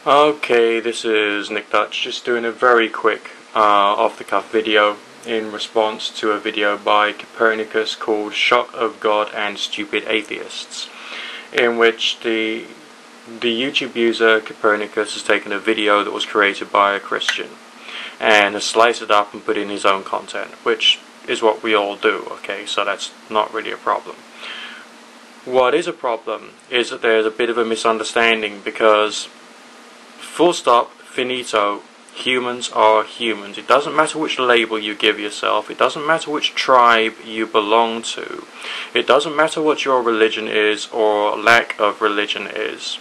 Okay, this is Nick Dutch, just doing a very quick off-the-cuff video in response to a video by Copernicus called Shockofgod and Stupid Atheists, in which the YouTube user Copernicus has taken a video that was created by a Christian and has sliced it up and put in his own content, which is what we all do, okay, so that's not really a problem. What is a problem is that there's a bit of a misunderstanding, because full stop, finito, humans are humans. It doesn't matter which label you give yourself, it doesn't matter which tribe you belong to, it doesn't matter what your religion is or lack of religion is.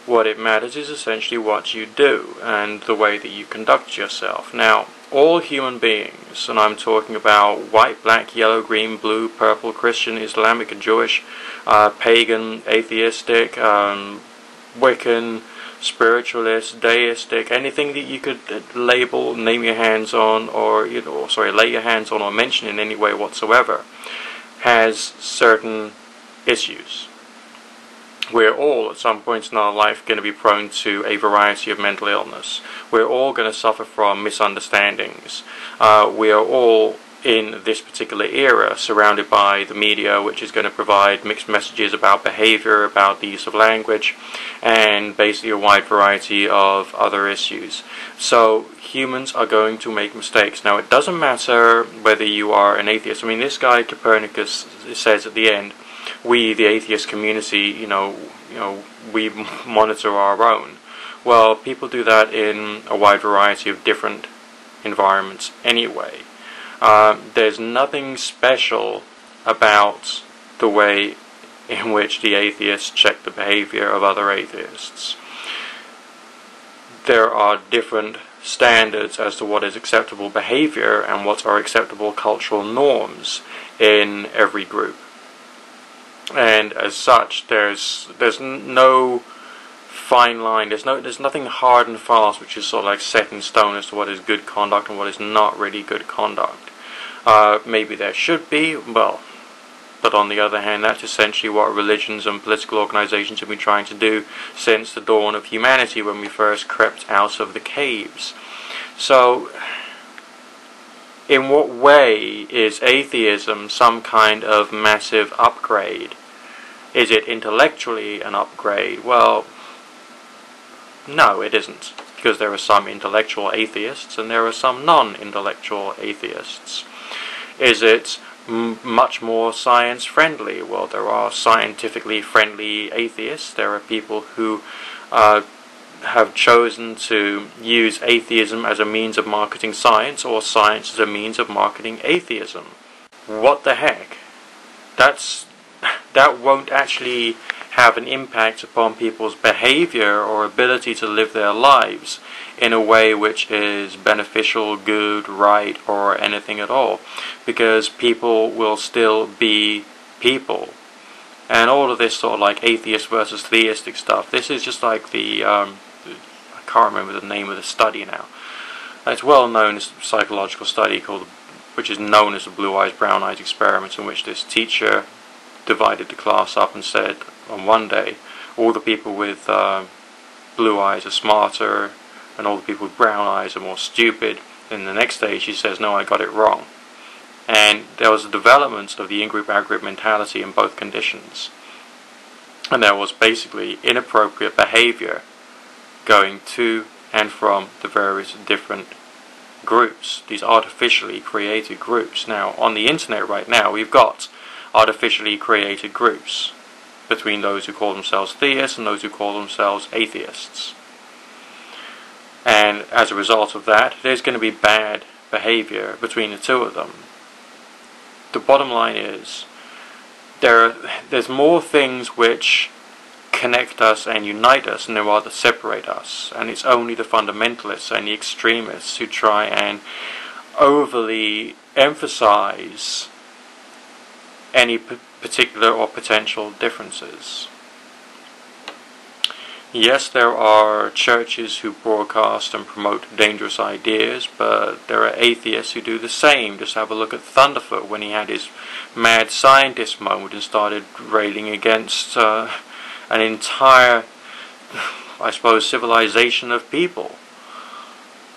What it matters is essentially what you do and the way that you conduct yourself. Now, all human beings, and I'm talking about white, black, yellow, green, blue, purple, Christian, Islamic, and Jewish, pagan, atheistic, Wiccan, spiritualist, deistic, anything that you could label, name your hands on, or lay your hands on or mention in any way whatsoever, has certain issues. We're all, at some point in our life, going to be prone to a variety of mental illness. We're all going to suffer from misunderstandings. We are all, in this particular era, surrounded by the media, which is going to provide mixed messages about behavior, about the use of language, and basically a wide variety of other issues. So humans are going to make mistakes. Now, it doesn't matter whether you are an atheist. I mean, this guy Copernicus says at the end, we, the atheist community, we monitor our own. Well, people do that in a wide variety of different environments anyway. There's nothing special about the way in which the atheists check the behavior of other atheists. There are different standards as to what is acceptable behavior and what are acceptable cultural norms in every group. And as such, there's no fine line, there's nothing hard and fast which is sort of like set in stone as to what is good conduct and what is not really good conduct. Maybe there should be, well, but on the other hand, that's essentially what religions and political organizations have been trying to do since the dawn of humanity, when we first crept out of the caves. So, in what way is atheism some kind of massive upgrade? Is it intellectually an upgrade? Well, no, it isn't, because there are some intellectual atheists and there are some non-intellectual atheists. Is it much more science-friendly? Well, there are scientifically friendly atheists. There are people who have chosen to use atheism as a means of marketing science, or science as a means of marketing atheism. What the heck? That won't actually have an impact upon people's behavior or ability to live their lives in a way which is beneficial, good, right, or anything at all, because people will still be people. And all of this sort of like atheist versus theistic stuff, this is just like the I can't remember the name of the study now. It's well known as a psychological study which is known as the blue eyes, brown eyes experiment, in which this teacher divided the class up and said, on one day, all the people with blue eyes are smarter and all the people with brown eyes are more stupid. And the next day she says, no, I got it wrong. And there was a development of the in-group, out-group mentality in both conditions. And there was basically inappropriate behavior going to and from the various different groups, these artificially created groups. Now, on the internet right now, we've got artificially created groups between those who call themselves theists and those who call themselves atheists. And as a result of that, there's going to be bad behavior between the two of them. The bottom line is, there's more things which connect us and unite us than there are that separate us. And it's only the fundamentalists and the extremists who try and overly emphasize any particular or potential differences. Yes, there are churches who broadcast and promote dangerous ideas, but there are atheists who do the same. Just have a look at Thunderfoot when he had his mad scientist moment and started railing against an entire I suppose, civilization of people,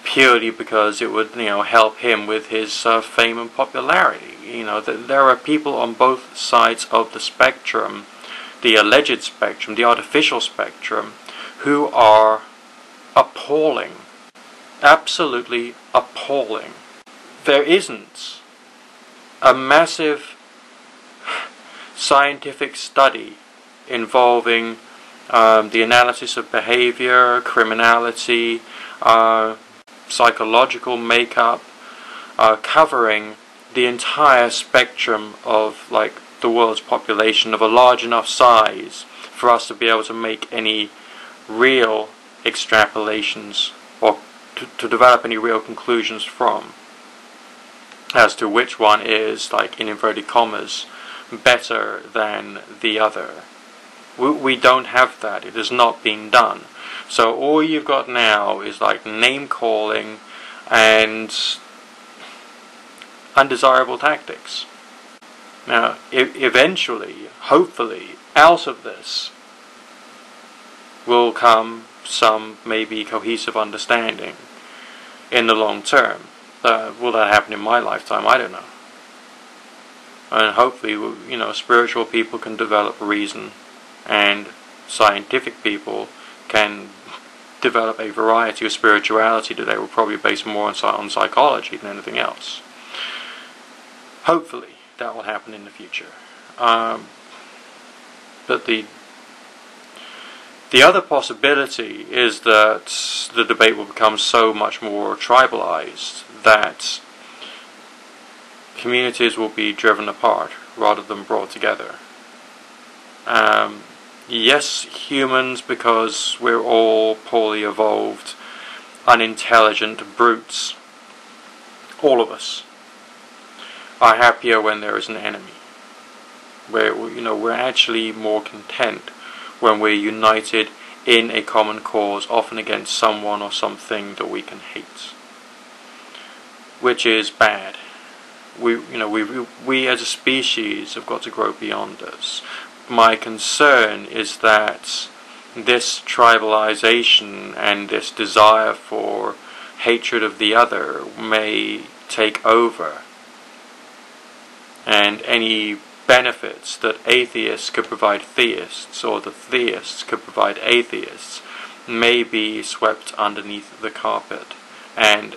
purely because it would, help him with his fame and popularity. There are people on both sides of the spectrum, the alleged spectrum, the artificial spectrum, who are appalling, absolutely appalling. There isn't a massive scientific study involving the analysis of behavior, criminality, psychological makeup, covering the entire spectrum of the world's population of a large enough size for us to be able to make any real extrapolations or to develop any real conclusions from as to which one is, in inverted commas, better than the other. We don't have that. It has not been done. So all you've got now is name calling and undesirable tactics. Now, eventually, hopefully, out of this will come some maybe cohesive understanding in the long term. Will that happen in my lifetime? I don't know. And hopefully, spiritual people can develop reason, and scientific people can develop a variety of spirituality that they will probably base more on psychology than anything else. Hopefully, that will happen in the future. But the other possibility is that the debate will become so much more tribalized that communities will be driven apart rather than brought together. Yes, humans, because we're all poorly evolved, unintelligent brutes, all of us, are happier when there is an enemy. We're actually more content when we're united in a common cause, often against someone or something that we can hate, which is bad. We as a species have got to grow beyond this. My concern is that this tribalization and this desire for hatred of the other may take over, and any benefits that atheists could provide theists, or the theists could provide atheists, may be swept underneath the carpet, and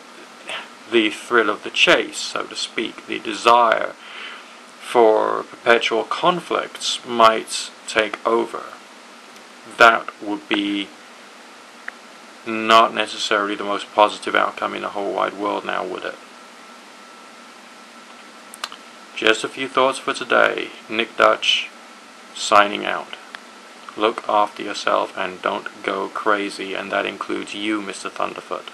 the thrill of the chase, so to speak, the desire for perpetual conflicts might take over. That would be not necessarily the most positive outcome in the whole wide world now, would it? Just a few thoughts for today. Nick Dutch, signing out. Look after yourself and don't go crazy, and that includes you, Mr. Thunderfoot.